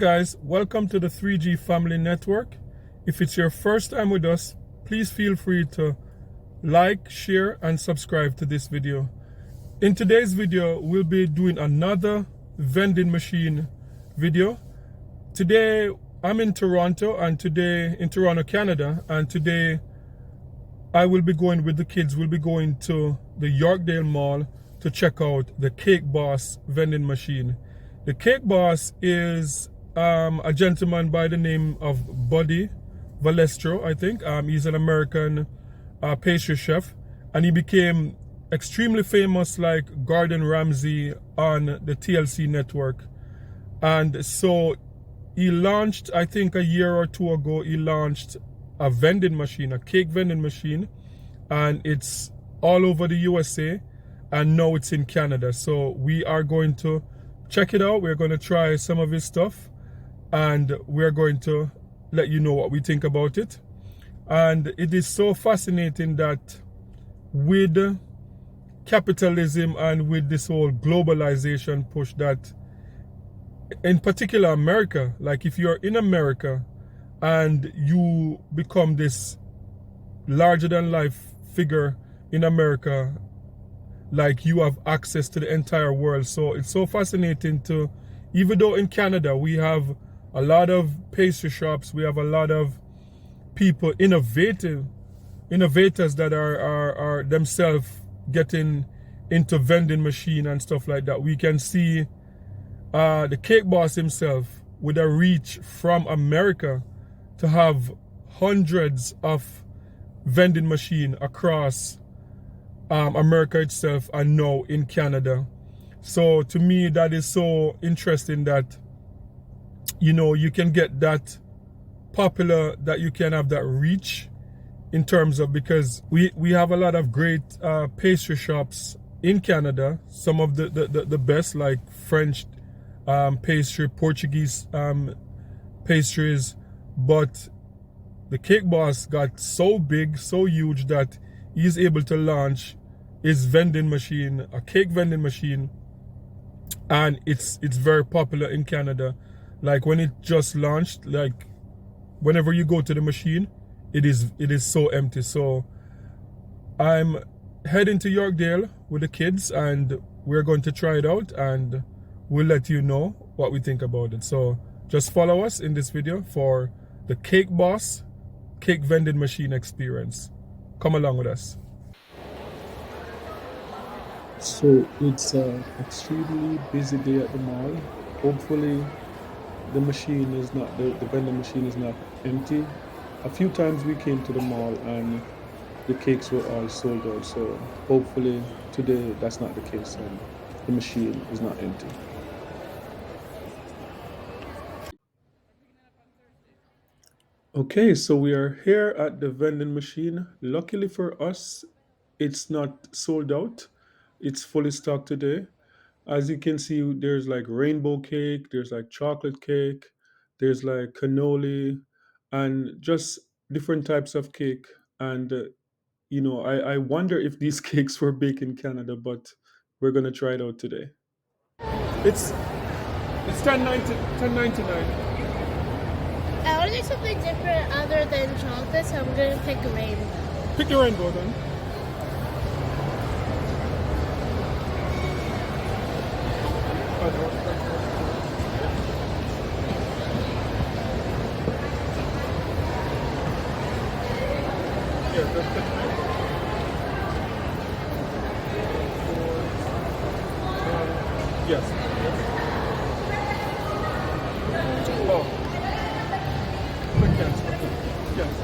Guys, welcome to the 3G Family Network. If it's your first time with us, please feel free to like, share, and subscribe to this video. In today's video, we'll be doing another vending machine video. Today, I'm in Toronto, Canada, and today I will be going with the kids. We'll be going to the Yorkdale Mall to check out the Cake Boss vending machine. The Cake Boss is a gentleman by the name of Buddy Valestro, I think. He's an American pastry chef, and he became extremely famous like Gordon Ramsay on the TLC network. And so he launched, I think a year or two ago, he launched a vending machine, a cake vending machine, and it's all over the USA, and now it's in Canada. So we are going to check it out. We're going to try some of his stuff, and we're going to let you know what we think about it. And it is so fascinating that with capitalism and with this whole globalization push, that in particular America, like if you're in America and you become this larger than life figure in America, like you have access to the entire world. So it's so fascinating to, even though in Canada we have a lot of pastry shops, we have a lot of people, innovators that are themselves getting into vending machine and stuff like that. We can see the Cake Boss himself with a reach from America to have hundreds of vending machine across America itself and now in Canada. So to me, that is so interesting that, you know, you can get that popular, that you can have that reach in terms of, because we have a lot of great pastry shops in Canada, some of the best, like French pastry, Portuguese pastries, but the Cake Boss got so big, so huge, that he's able to launch his vending machine, a cake vending machine, and it's very popular in Canada. Like when it just launched, like whenever you go to the machine, it is so empty. So I'm heading to Yorkdale with the kids, and we're going to try it out, and we'll let you know what we think about it. So just follow us in this video for the Cake Boss cake vending machine experience. Come along with us. So it's an extremely busy day at the mall. Hopefully the machine is not, the vending machine is not empty. A few times we came to the mall and the cakes were all sold out. So hopefully today that's not the case and the machine is not empty. Okay, so we are here at the vending machine. Luckily for us, it's not sold out. It's fully stocked today. As you can see, there's like rainbow cake, there's like chocolate cake, there's like cannoli, and just different types of cake. And you know, I wonder if these cakes were baked in Canada, but we're gonna try it out today. It's it's 10.99. I want to do something different other than chocolate, so I'm going to pick a rainbow. Pick your rainbow then. Yes. Oh. Quick cancel. Yes.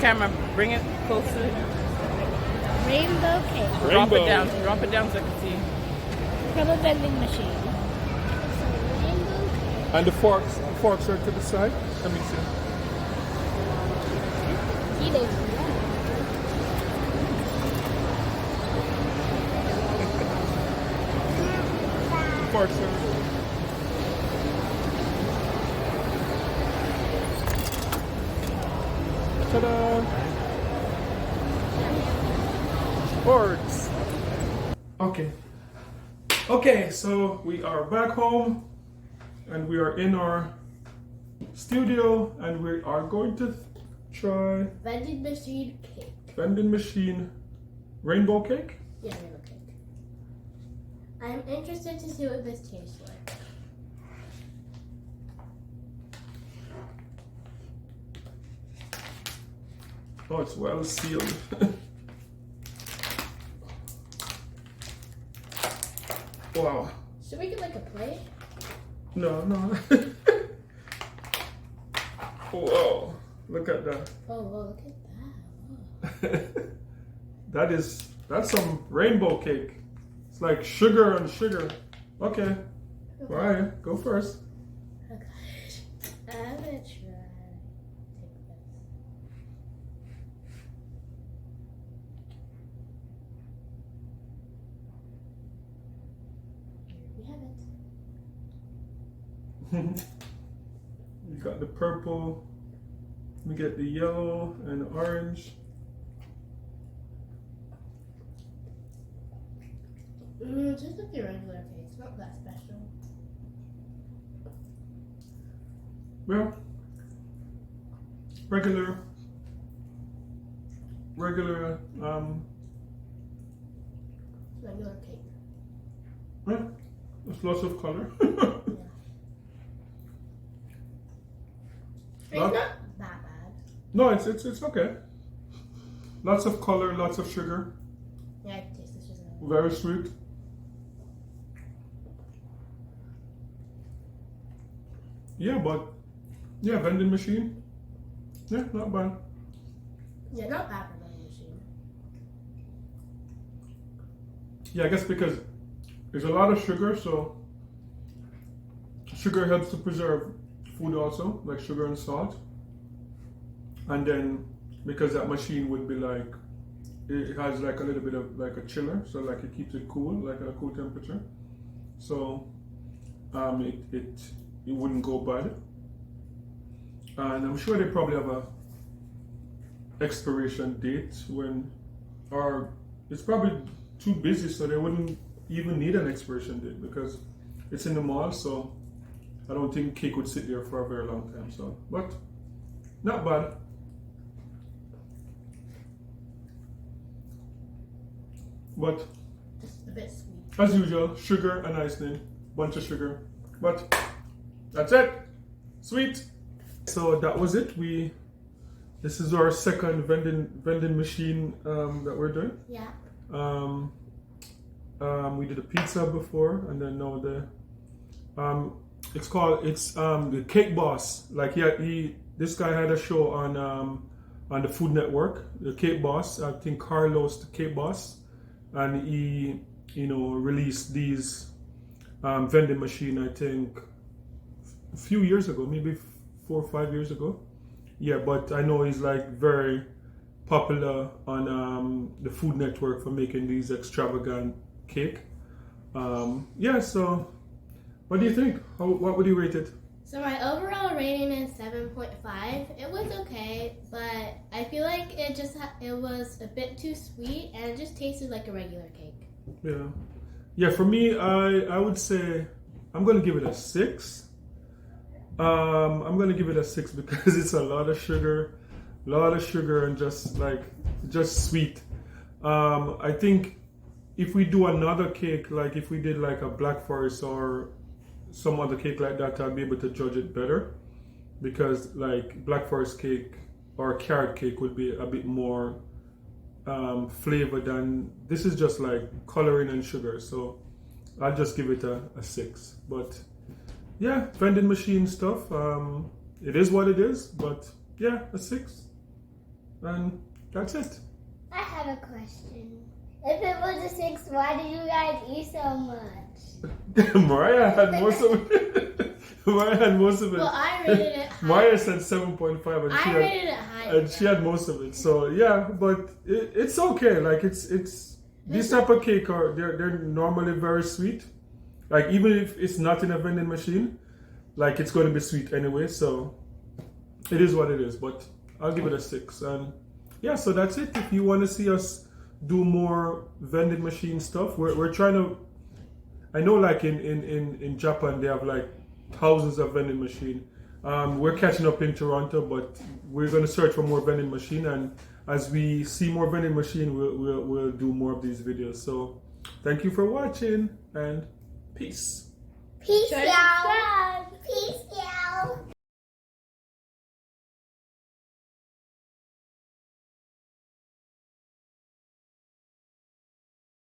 camera, bring it closer. Rainbow cake Drop it down so I can see. from a vending machine. So rainbow cake. And the forks are to the side. Let me see. Eating. Forks are. Ta-da! Forks. Okay, so we are back home and we are in our studio and we are going to try Vending machine cake. vending machine rainbow cake. Yeah, rainbow cake. I'm interested to see what this tastes like. Oh, it's well sealed. Wow. Should we get like a plate? No. Whoa, look at that. Oh, look at that. That's some rainbow cake. It's like sugar and sugar. Okay. All right, go first. Okay. I'm gonna try. Take this. Here we have it. You got the purple. We get the yellow and the orange. Just like the regular cake. It's not that special. Well, regular, Regular cake. yeah, there's lots of color. It's not that bad. No, it's okay. Lots of color, lots of sugar, Yeah, I can taste the sugar. very sweet. Yeah, vending machine. Yeah, not bad. Yeah, not bad for vending machine. Yeah, I guess because there's a lot of sugar, so sugar helps to preserve food also, like sugar and salt. And then because that machine would be like, it has like a little bit of like a chiller, so like it keeps it cool, like at a cool temperature. So it wouldn't go bad. And I'm sure they probably have a expiration date when, or it's probably too busy, so they wouldn't even need an expiration date because it's in the mall. So I don't think cake would sit there for a very long time. So, but not bad. But Just a bit sweet. as usual, sugar and icing, bunch of sugar. But that's it. Sweet. So that was it. This is our second vending machine that we're doing. Yeah. We did a pizza before, and then now it's the Cake Boss. Like this guy had a show on the Food Network, the Cake Boss. I think Carlos, the Cake Boss, and he released these vending machine. I think a few years ago, maybe 4 or 5 years ago. Yeah, but I know he's like very popular on the Food Network for making these extravagant cake. Yeah, so what do you think? What would you rate it? So my overall rating is 7.5. It was okay, but I feel like it was a bit too sweet and it just tasted like a regular cake. Yeah. For me, I would say I'm gonna give it a 6. I'm gonna give it a 6 because it's a lot of sugar and just sweet. I think if we do another cake, like if we did like a Black Forest or some other cake like that, I'll be able to judge it better, because like Black Forest cake or carrot cake would be a bit more flavor than this. Is just like coloring and sugar, so I'll just give it a 6. But yeah, vending machine stuff, it is what it is, but yeah, a 6. And that's it. I have a question. If it was a 6, why did you guys eat so much? Mariah had most of it. Mariah had most of it. Well, I rated it high. Mariah said 7.5 and I rated it high. and she had most of it. So yeah, but it's okay. Like it's these type of cake are they're normally very sweet. Like even if it's not in a vending machine, like it's going to be sweet anyway. So it is what it is. But I'll give it a 6. And yeah, so that's it. If you want to see us do more vending machine stuff, we're trying to. I know, like in Japan, they have like thousands of vending machine. We're catching up in Toronto, but we're going to search for more vending machine, and as we see more vending machine, we'll do more of these videos. So thank you for watching, and peace. Peace, Sure, y'all. Peace, y'all.